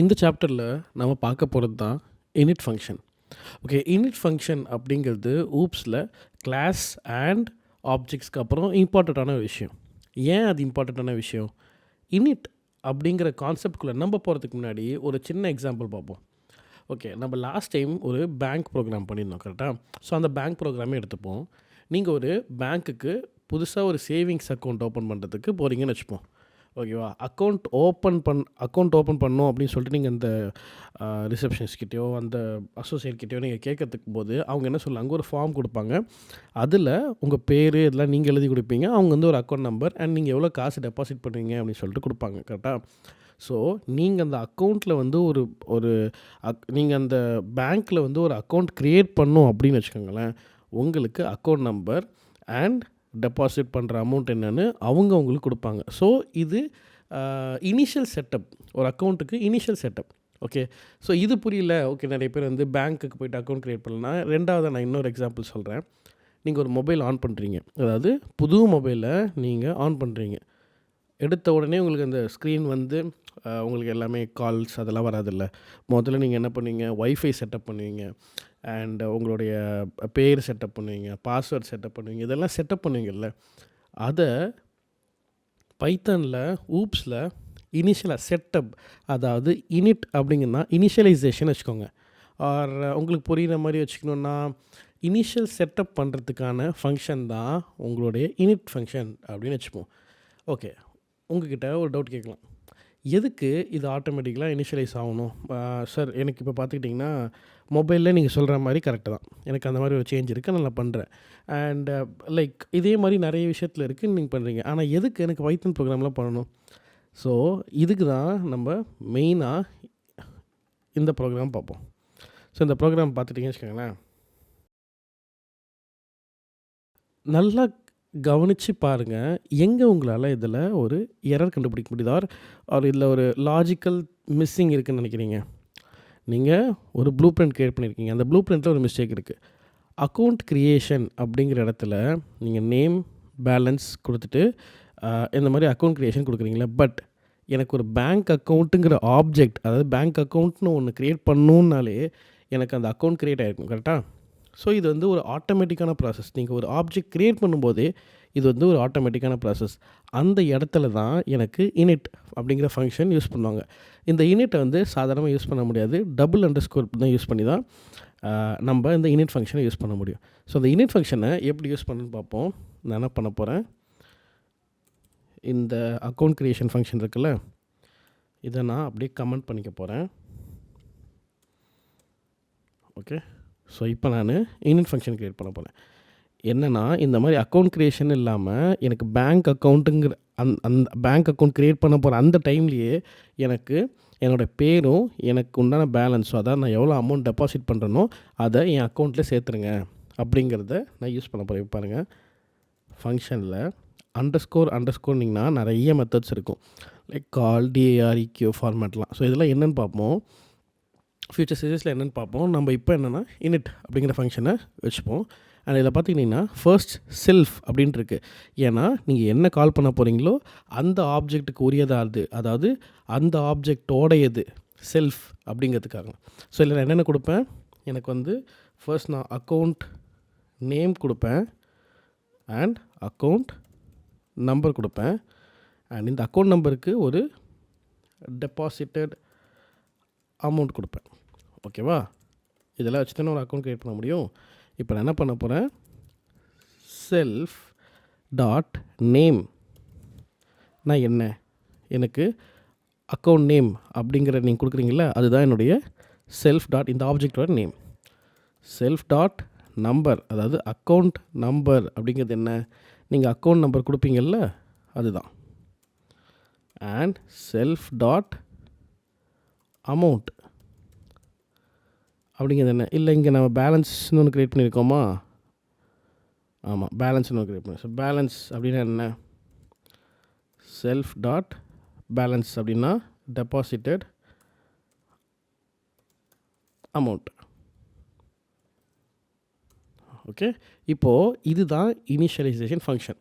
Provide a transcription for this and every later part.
இந்த சாப்டரில் நம்ம பார்க்க போகிறது தான் init function. Okay, init function அப்படிங்கிறது ஊப்ஸில் கிளாஸ் அண்ட் ஆப்ஜெக்ட்ஸ்க்கு அப்புறம் இம்பார்ட்டண்ட்டான விஷயம். ஏன் அது இம்பார்ட்டண்ட்டான விஷயம்? init அப்படிங்கிற கான்செப்ட்குள்ளே நம்ம போகிறதுக்கு முன்னாடி ஒரு சின்ன எக்ஸாம்பிள் பார்ப்போம். ஓகே, நம்ம லாஸ்ட் டைம் ஒரு பேங்க் ப்ரோக்ராம் பண்ணியிருந்தோம் கரெக்டாக. ஸோ அந்த பேங்க் ப்ரோக்ராமே எடுத்துப்போம். நீங்கள் ஒரு பேங்க்குக்கு புதுசாக ஒரு சேவிங்ஸ் அக்கௌண்ட் ஓப்பன் பண்ணுறதுக்கு போகிறீங்கன்னு வச்சுப்போம். ஓகேவா, அக்கௌண்ட் ஓப்பன் பண்ணணும் அப்படின்னு சொல்லிட்டு நீங்கள் இந்த ரிசப்ஷனிஸ்ட்கிட்டயோ அந்த அசோசியேட்கிட்டயோ நீங்கள் கேட்கறதுக்கு போது அவங்க என்ன சொல்லுவாங்க, ஒரு ஃபார்ம் கொடுப்பாங்க. அதில் உங்கள் பேர் இதெல்லாம் நீங்கள் எழுதி கொடுப்பீங்க. அவங்க வந்து ஒரு அக்கௌண்ட் நம்பர் அண்ட் நீங்கள் எவ்வளோ காசு டெபாசிட் பண்ணுவீங்க அப்படின்னு சொல்லிட்டு கொடுப்பாங்க கரெக்டாக. ஸோ நீங்கள் அந்த அக்கௌண்ட்டில் வந்து நீங்கள் அந்த பேங்க்கில் வந்து ஒரு அக்கௌண்ட் க்ரியேட் பண்ணணும் அப்படின்னு வச்சுக்கோங்களேன். உங்களுக்கு அக்கௌண்ட் நம்பர் அண்ட் டெபாசிட் பண்ணுற அமௌண்ட் என்னென்னு அவங்க உங்களுக்கு கொடுப்பாங்க. ஸோ இது இனிஷியல் செட்டப், ஒரு அக்கௌண்ட்டுக்கு இனிஷியல் செட்டப். ஓகே, ஸோ இது புரியல. ஓகே, நிறைய பேர் வந்து பேங்க்குக்கு போய்ட்டு அக்கௌண்ட் க்ரியேட் பண்ணலாம். ரெண்டாவது நான் இன்னொரு எக்ஸாம்பிள் சொல்கிறேன். நீங்கள் ஒரு மொபைல் ஆன் பண்ணுறீங்க, அதாவது புது மொபைலை நீங்கள் ஆன் பண்ணுறீங்க. எடுத்த உடனே உங்களுக்கு அந்த ஸ்க்ரீன் வந்து உங்களுக்கு எல்லாமே கால்ஸ் அதெல்லாம் வராதில்ல. முதல்ல நீங்கள் என்ன பண்ணுவீங்க, ஒய்ஃபை செட்டப் பண்ணுவீங்க அண்ட் உங்களுடைய பேர் செட்டப் பண்ணுவீங்க, பாஸ்வேர்ட் செட்டப் பண்ணுவீங்க, இதெல்லாம் செட்டப் பண்ணுவீங்கல்ல. அதை பைத்தானில் ஊப்ஸில் இனிஷியலாக செட்டப், அதாவது இனிட் அப்படிங்கன்னா இனிஷியலைசேஷன் வச்சுக்கோங்க. ஆர் உங்களுக்கு புரிகிற மாதிரி வச்சுக்கணுன்னா இனிஷியல் செட்டப் பண்ணுறதுக்கான ஃபங்க்ஷன் தான் உங்களுடைய இனிட் ஃபங்க்ஷன் அப்படின்னு வச்சுப்போம். ஓகே, உங்ககிட்ட ஒரு டவுட் கேட்கலாம், எதுக்கு இது ஆட்டோமேட்டிக்கலாக இனிஷியலைஸ் ஆகணும்? சார், எனக்கு இப்போ பார்த்துக்கிட்டிங்கன்னா மொபைலில் நீங்கள் சொல்கிற மாதிரி கரெக்டு தான், எனக்கு அந்த மாதிரி ஒரு சேஞ்ச் இருக்குது, நான் பண்ணுறேன். அண்ட் லைக் இதே மாதிரி நிறைய விஷயத்தில் இருக்குது, நீங்கள் பண்ணுறீங்க. ஆனால் எதுக்கு எனக்கு பைத்தன் ப்ரோக்ராம்லாம் பண்ணணும்? ஸோ இதுக்கு தான் நம்ம மெயினாக இந்த ப்ரோக்ராம் பார்ப்போம். ஸோ இந்த ப்ரோக்ராம் பார்த்துட்டிங்கன்னு வச்சுக்கோங்களேன், நல்லா கவனித்து பாருங்கள். எங்கே உங்களால் இதில் ஒரு எரர் கண்டுபிடிக்க முடியுதா, ஆர் இதில் ஒரு லாஜிக்கல் மிஸ்ஸிங் இருக்குதுன்னு நினைக்கிறீங்க? நீங்கள் ஒரு ப்ளூ பிரிண்ட் க்ரியேட் பண்ணியிருக்கீங்க, அந்த ப்ளூ பிரிண்ட்டில் ஒரு மிஸ்டேக் இருக்குது. அக்கௌண்ட் க்ரியேஷன் அப்படிங்கிற இடத்துல நீங்கள் நேம் பேலன்ஸ் கொடுத்துட்டு இந்த மாதிரி அக்கௌண்ட் க்ரியேஷன் கொடுக்குறீங்களா. பட் எனக்கு ஒரு பேங்க் அக்கௌண்ட்டுங்கிற ஆப்ஜெக்ட், அதாவது பேங்க் அக்கௌண்ட்னு ஒன்று க்ரியேட் பண்ணணுன்னாலே எனக்கு அந்த அக்கௌண்ட் க்ரியேட் ஆகிருக்கும் கரெக்டாக. ஸோ இது வந்து ஒரு ஆட்டோமேட்டிக்கான ப்ராசஸ். நீங்கள் ஒரு ஆப்ஜெக்ட் க்ரியேட் பண்ணும்போதே இது வந்து ஒரு ஆட்டோமேட்டிக்கான ப்ராசஸ். அந்த இடத்துல தான் எனக்கு இனிட் அப்படிங்கிற ஃபங்க்ஷன் யூஸ் பண்ணுவாங்க. இந்த இனிட்டை வந்து சாதாரணமாக யூஸ் பண்ண முடியாது, டபுள் அண்டர்ஸ்கோர் தான் யூஸ் பண்ணி தான் நம்ம இந்த இனிட் ஃபங்க்ஷனை யூஸ் பண்ண முடியும். ஸோ இந்த இனிட் ஃபங்க்ஷனை எப்படி யூஸ் பண்ணுன்னு பார்ப்போம். நான் என்ன பண்ண போகிறேன், இந்த அக்கௌண்ட் க்ரியேஷன் ஃபங்க்ஷன் இருக்குல்ல, இதை நான் அப்படியே கமெண்ட் பண்ணிக்க போகிறேன். ஓகே, ஸோ இப்போ நான் இனிட் ஃபங்க்ஷன் க்ரியேட் பண்ண போகிறேன். என்னென்னா, இந்த மாதிரி அக்கௌண்ட் க்ரியேஷன் இல்லாமல் எனக்கு பேங்க் அக்கௌண்ட்டுங்கிற அந்த பேங்க் அக்கௌண்ட் க்ரியேட் பண்ண போகிற அந்த டைம்லேயே எனக்கு என்னோடய பேரும் எனக்கு உண்டான பேலன்ஸும், அதாவது நான் எவ்வளோ அமௌண்ட் டெபாசிட் பண்ணுறேனோ அதை என் அக்கௌண்ட்டில் சேர்த்துருங்க அப்படிங்கிறத நான் யூஸ் பண்ண போகிறேன். பாருங்கள், ஃபங்க்ஷனில் அண்டர்ஸ்கோர்னிங்கன்னா நிறைய மெத்தட்ஸ் இருக்கும், லைக் கால், டிஏஆர்இக்யூ ஃபார்மேட்லாம். ஸோ இதெல்லாம் என்னென்னு பார்ப்போம், ஃபியூச்சர் சீரீஸில் என்னென்னு பார்ப்போம். நம்ம இப்போ என்னென்னா இனிட் அப்படிங்கிற ஃபங்க்ஷனை வச்சுப்போம். அண்ட் இதில் பார்த்திங்கன்னா ஃபர்ஸ்ட் செல்ஃப் அப்படின்ட்டு இருக்குது. ஏன்னா நீங்கள் என்ன கால் பண்ண போகிறீங்களோ அந்த ஆப்ஜெக்ட்டுக்கு உரியதாது, அதாவது அந்த ஆப்ஜெக்டோடையது செல்ஃப் அப்படிங்கிறதுக்காக. ஸோ இதில் நான் என்னென்ன கொடுப்பேன், எனக்கு வந்து ஃபர்ஸ்ட் நான் அக்கௌண்ட் நேம் கொடுப்பேன் அண்ட் அக்கௌண்ட் நம்பர் கொடுப்பேன். அண்ட் இந்த அக்கௌண்ட் நம்பருக்கு ஒரு டெபாசிட்டட் அமௌண்ட் கொடுப்பேன். ஓகேவா, இதெல்லாம் வச்சு தானே ஒரு அக்கௌண்ட் க்ரியேட் பண்ண முடியும். இப்போ நான் என்ன பண்ண போகிறேன், செல்ஃப் டாட் நேம், நான் என்ன, எனக்கு அக்கௌண்ட் நேம் அப்படிங்கிற நீங்கள் கொடுக்குறீங்களா, அதுதான் என்னுடைய செல்ஃப் டாட் இந்த ஆப்ஜெக்டோட நேம். செல்ஃப் டாட் நம்பர், அதாவது அக்கௌண்ட் நம்பர் அப்படிங்கிறது என்ன, நீங்கள் அக்கௌண்ட் நம்பர் கொடுப்பீங்கள்ல அதுதான். அண்ட் செல்ஃப் டாட் அமௌண்ட் அப்படிங்கிறது என்ன, இல்லை இங்கே நம்ம பேலன்ஸ்னு ஒன்று க்ரியேட் பண்ணியிருக்கோமா, ஆமாம் பேலன்ஸ்னு ஒன்று க்ரியேட் பண்ணி. ஸோ பேலன்ஸ் அப்படின்னா என்ன, செல்ஃப் டாட் பேலன்ஸ் அப்படின்னா டெபாசிட்டட் அமௌண்ட். ஓகே, இப்போது இதுதான் இனிஷியலைசேஷன் ஃபங்க்ஷன்.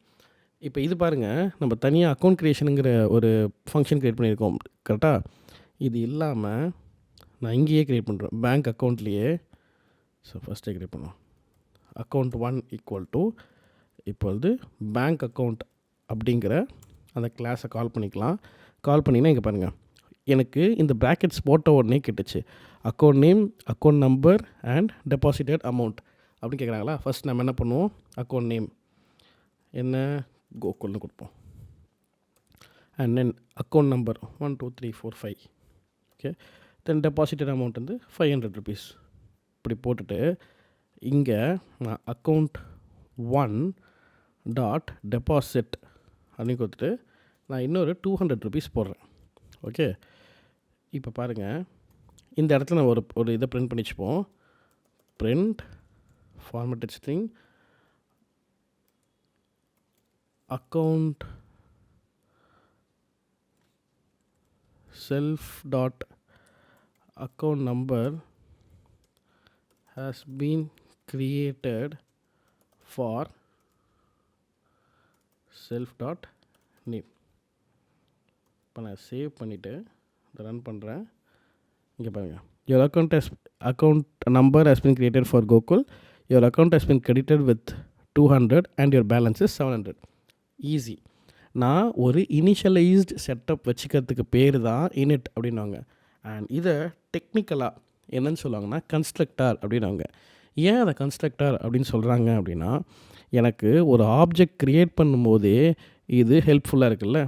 இப்போ இது பாருங்கள், நம்ம தனியாக அக்கௌண்ட் க்ரியேஷனுங்கிற ஒரு ஃபங்க்ஷன் க்ரியேட் பண்ணியிருக்கோம் கரெக்டாக. இது இல்லாமல் நான் இங்கேயே க்ரியேட் பண்ணுறேன் பேங்க் அக்கௌண்ட்லேயே. ஸோ ஃபஸ்ட்டே க்ரியேட் பண்ணுவோம். அக்கௌண்ட் 1 ஈக்குவல் டு இப்பொழுது பேங்க் அக்கௌண்ட் அப்படிங்கிற அந்த கிளாஸை கால் பண்ணிக்கலாம். கால் பண்ணிங்கன்னா இங்கே பாருங்கள், எனக்கு இந்த ப்ராக்கெட்ஸ் போட்ட உடனே கிட்டுச்சு account name, account number and deposited amount அப்படின்னு கேட்குறாங்களா. ஃபஸ்ட் நம்ம என்ன பண்ணுவோம், அக்கௌண்ட் நேம் என்ன கோகுல்னு கொடுப்போம். And then account number 1 2 3 4 5. Okay, then deposited amount வந்து 500 rupees. இப்படி போட்டுட்டு இங்கே நான் அக்கௌண்ட் 1 டாட் டெபாசிட் அப்படின்னு கொடுத்துட்டு நான் இன்னொரு 200 rupees போடுறேன். ஓகே, இப்போ பாருங்கள், இந்த இடத்துல நான் ஒரு இதை பிரிண்ட் பண்ணி வச்சுப்போம். Print formatted string account self dot account number has been created for self dot name. இப்போ நான் சேவ் பண்ணிவிட்டு இதை ரன் பண்ணுறேன். இங்கே பாருங்கள், your account number has been created for Gokul, your account has been credited with 200 and your balance is 700. Easy. நான் ஒரு இனிஷியலைஸ்டு setup வச்சுக்கிறதுக்கு பேர் தான் இனிட் அப்படின்வாங்க. அண்ட் இதை டெக்னிக்கலாக என்னன்னு சொல்லுவாங்கன்னா கன்ஸ்ட்ரக்டார் அப்படின்வாங்க. ஏன் அதை கன்ஸ்ட்ரக்டார் அப்படின்னு சொல்கிறாங்க அப்படின்னா, எனக்கு ஒரு ஆப்ஜெக்ட் க்ரியேட் பண்ணும்போதே இது ஹெல்ப்ஃபுல்லாக இருக்குல்ல,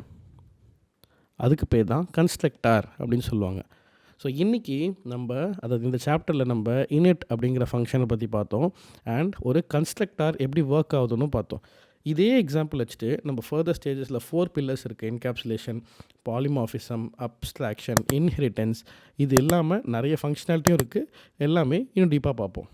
அதுக்கு பேர் தான் கன்ஸ்ட்ரக்டார் அப்படின்னு சொல்லுவாங்க. ஸோ இன்றைக்கி நம்ம அதாவது இந்த சாப்டரில் நம்ம இனிட் அப்படிங்கிற ஃபங்க்ஷனை பற்றி பார்த்தோம். அண்ட் ஒரு கன்ஸ்ட்ரக்டார் எப்படி ஒர்க் ஆகுதுன்னு பார்த்தோம். இதே எக்ஸாம்பிள் வச்சுட்டு நம்ம ஃபர்தர் ஸ்டேஜஸில் 4 pillars இருக்குது. என்கேப்சுலேஷன், பாலிமார்ஃபிசம், அப்ஸ்ட்ராக்ஷன், இன்ஹெரிட்டன்ஸ், இது இல்லாமல் நிறைய ஃபங்க்ஷனாலிட்டியும் இருக்குது. எல்லாமே இன்னும் டீப்பாக பார்ப்போம்.